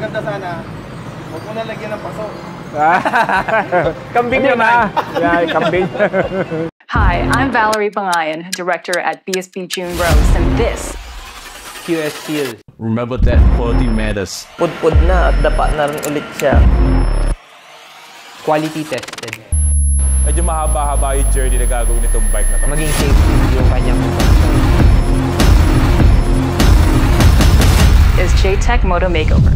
maganda sana, huwag mo na lagyan ng paso. Kambing naman. Yeah, kambing. Hi, I'm Valerie Pangayan, director at BSB June Rose, and this QS Steel. Remember that quality matters. Pudpud na at dapa na rin ulit siya. Quality tested. Medyo mahaba-haba yung journey na gagawin nitong bike na to. Maging safety yung kanyang is J-Tech Moto Makeover.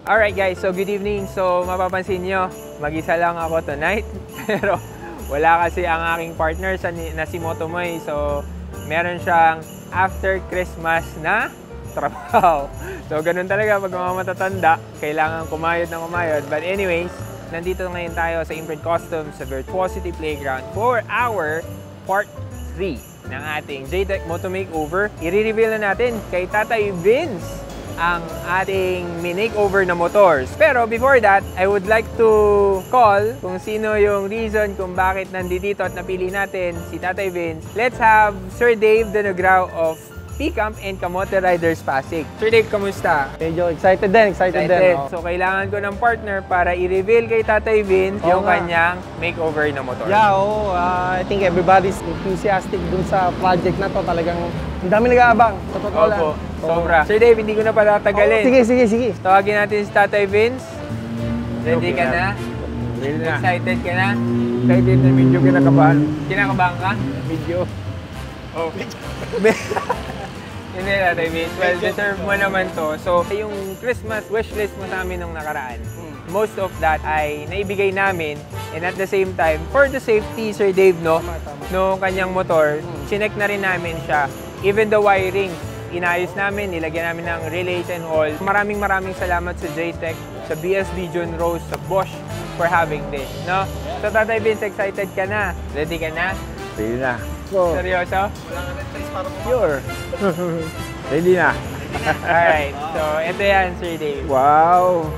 Alright guys, so good evening. So mapapansin nyo, mag-isa lang ako tonight. Pero wala kasi ang aking partner na si Motomoy. So meron siyang after Christmas na trabaho. So ganun talaga pag mga matatanda, kailangan kumayod na kumayod. But anyways, nandito ngayon tayo sa Imprint Customs sa Virtuosity Playground for our part 3 ng ating J-Tech Moto Makeover. I-reveal na natin kay Tatay Vince ang ating makeover na motors. Pero before that, I would like to call kung sino yung reason kung bakit nandito at napili natin si Tatay Vince. Let's have Sir Dave Donagrao of P-Camp and Kamote Riders Pasig. Sir Dave, kamusta? Medyo excited din. Oh. So kailangan ko ng partner para i-reveal kay Tatay Vince yung kanyang makeover na motor. Yeah, I think everybody's enthusiastic dun sa project na to. Talagang ang dami nag-aabang. Sa totoo lang. Opo, sobra. Sir Dave, hindi ko na patatagalin. Sige. Tawagin natin si Tatay Vince. Ready ka na? Ready na. Excited ka na? Excited na medyo kinakabahan. Kinakabahan ka? Medyo. Oh. Hindi Tatay Vince. Well, deserve mo naman to. So, yung Christmas wishlist mo sa amin nung nakaraan, most of that ay naibigay namin. And at the same time, for the safety, Sir Dave, no, nung kanyang motor, chinek na rin namin siya. Even the wiring, inayos namin, nilagyan namin ng relays and all. Maraming salamat sa J-Tech, sa BSB June Rose, sa Bosch for having this, no? So, Tatay Vince, excited ka na? Ready ka na? Ready na. So, Seryoso? sure. Ready na. Alright, so ito yan, Sir Dave. Wow.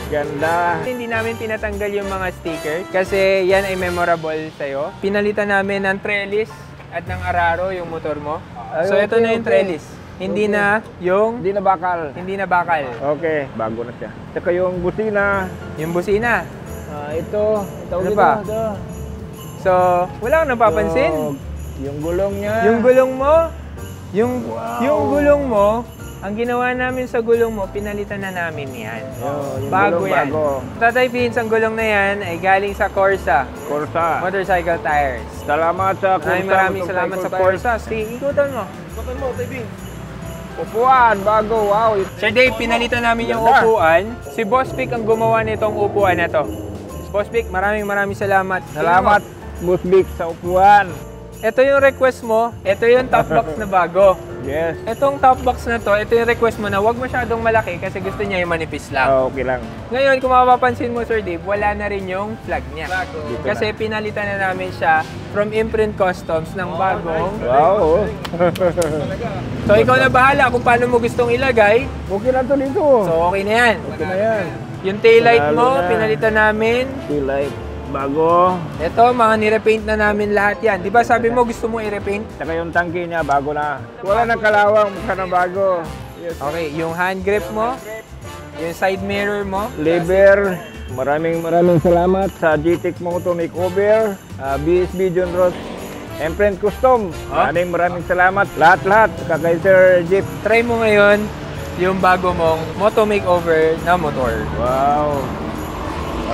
Ganda. Hindi namin tinatanggal yung mga sticker kasi yan ay memorable sa'yo. Pinalitan namin ng trellis at ng araro yung motor mo. So ito na yung trellis. Hindi na yung... Hindi na bakal. Hindi na bakal. Okay, bago na siya. Saka yung busina. Yung busina. Ito. Ano pa? So, wala kang napapansin. So, yung gulong niya. Yung gulong mo, yung gulong mo, ang ginawa namin sa gulong mo, pinalitan na namin yan. Yung Bago gulong, yan. Bago. Tatay Vince, ang gulong na yan ay galing sa Corsa. Corsa. Motorcycle tires. Salamat sa Corsa. Maraming salamat sa Corsa. Sige, ikutan mo. Ikutan mo, Tay Vince. Upuan, bago. Wow. Sir Dave, pinalitan namin yung upuan. Si Boss Pick ang gumawa nitong upuan na to. Boss Pick, maraming salamat. Salamat, Boss Vic, sa upuan. Ito yung request mo. Ito yung top box na bago. Yes. Itong top box na to, ito yung request mo na huwag masyadong malaki kasi gusto niya yung manipis lang. Okay lang. Ngayon, kung mapapansin mo, Sir Dave, wala na rin yung flag niya. Kasi pinalitan na namin siya from Imprint Customs ng bagong. Wow. So, ikaw na bahala kung paano mo gustong ilagay. Okay na to dito. So, okay na yan. Okay na yan. Yung taillight Lalo mo, na. pinalitan namin. Taillight. Bago. Ito, mga nirepaint na namin lahat yan. Di ba sabi mo gusto mo i-repaint? Saka yung tangke niya, bago na. Wala nang kalawang, mukha na bago. Yes. Okay, yung hand grip mo, yung side mirror mo. Lever. Maraming salamat sa J-Tech Moto Makeover, BSB June Rose, Imprint Custom. Maraming salamat. Lahat. Saka kay Sir Jeep. Try mo ngayon yung bago mong Moto Makeover na motor. Wow.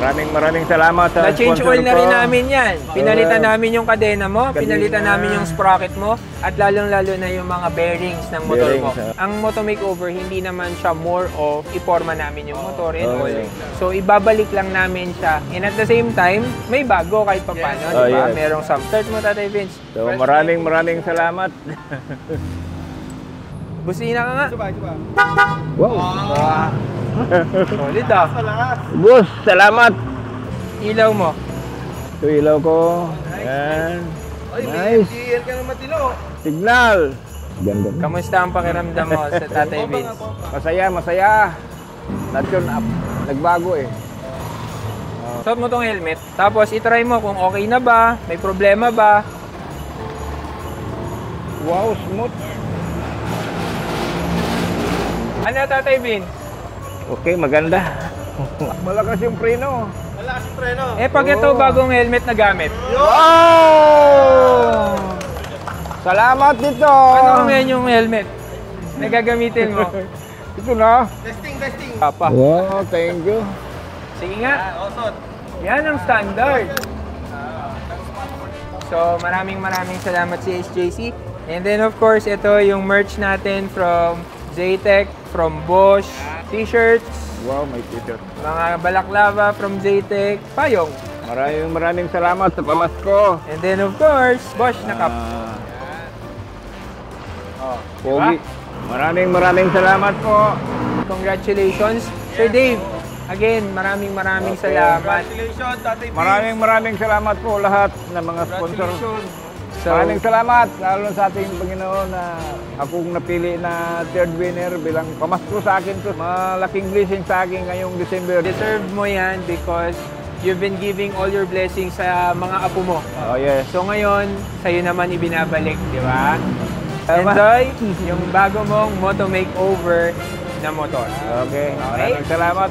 Maraming salamat sa Na-change sponsor oil na ko. rin namin yan. Pinalitan namin yung kadena mo, pinalitan namin yung sprocket mo, at lalong-lalo na yung mga bearings ng motor mo. Ang Moto Makeover, hindi naman siya more of iporma namin yung motor and all. So, ibabalik lang namin siya. And at the same time, may bago kahit pa paano, di ba? Yes. Merong some. Start mo, Tatay Vince. So, maraming salamat. Busina ka nga. Wow. Solid ah. Boss, salamat. Ilaw mo. Ito ilaw ko. Yan. Nice. DL ka ng matino. Signal. Ganda. Kamusta ang pakiramdam mo sa Tatay Vince? Masaya. Lahat yun, nagbago eh. Suot mo tong helmet, tapos itry mo kung okay na ba, may problema ba. Wow, smooth. Ano, Tatay Vince? Okay, maganda. Malakas yung preno. Pag ito bagong helmet na gamit. Wow! Salamat dito. Ano ngayon yung helmet na gagamitin mo? Ito na. Papa. Wow, thank you. Sige nga. Yan ang standard. So, maraming salamat sa SJC. And then, of course, ito yung merch natin from JTech, from Bosch, t-shirts, Wow, may t-shirt. mga balaklava from JTech, payong. Maraming salamat sa pamasko. And then, of course, Bosch na cup. Pogi. Maraming salamat po. Congratulations, Sir Dave. Again, maraming salamat. Maraming salamat po lahat ng mga sponsor. Maraming salamat, lalo sa ating Panginoon na akong napili na third winner bilang pamasko sa akin to. Malaking blessing sa akin ngayong December. Deserve mo yan because you've been giving all your blessings sa mga apo mo. Oh yes. So ngayon, sa'yo naman ibinabalik, di ba? Enjoy yung bago mong Moto Makeover na motor. Okay. Maraming salamat.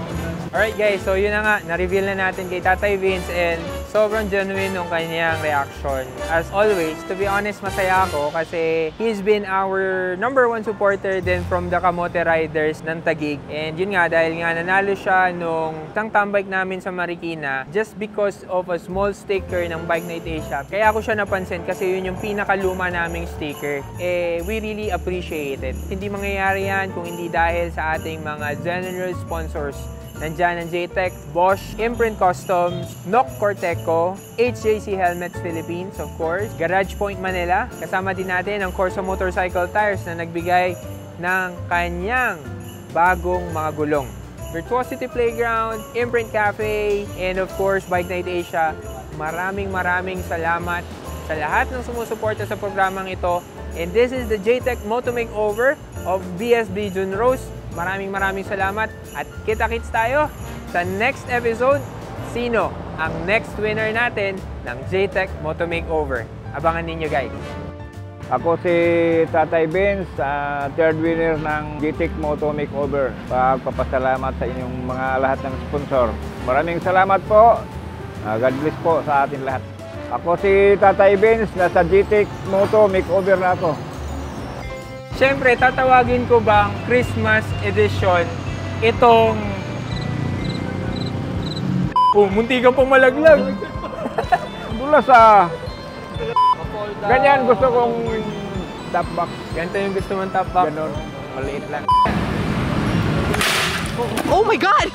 Alright guys, so yun na nga, na-reveal na natin kay Tatay Vince and sobrang genuine yung kanyang reaction. As always, to be honest, masaya ako kasi he's been our #1 supporter din from the Kamote Riders ng Taguig. And yun nga, dahil nga nanalo siya nung isang tambike namin sa Marikina just because of a small sticker ng Bike Night Asia. Kaya ako siya napansin kasi yun yung pinakaluma naming sticker. We really appreciate it. Hindi mangyayari yan kung hindi dahil sa ating mga generous sponsors. Nandyan ang JTech, Bosch, Imprint Customs, Nock Corteco, HJC Helmets Philippines, of course, Garage Point Manila. Kasama din natin ang Corso Motorcycle Tires na nagbigay ng kanyang bagong mga gulong. Virtuosity Playground, Imprint Cafe, and of course, Bike Night Asia. Maraming salamat sa lahat ng sumusuporta sa programang ito. And this is the JTech Moto Makeover of BSB June Rose. Maraming salamat at kita-kits tayo sa next episode. Sino ang next winner natin ng JTech Moto Makeover? Abangan ninyo guys. Ako si Tatay Vince, third winner ng JTech Moto Makeover. Pagpapasalamat sa inyong mga lahat ng sponsor. Maraming salamat po. God bless po sa atin lahat. Ako si Tatay Vince, nasa JTech Moto Makeover na ako. Siyempre, tatawagin ko bang Christmas edition itong... munti ka pong malaglag. Mula sa... Ganyan gusto kong top box. Ganito yung gusto mong top box? Ganon, maliit lang. Oh my God!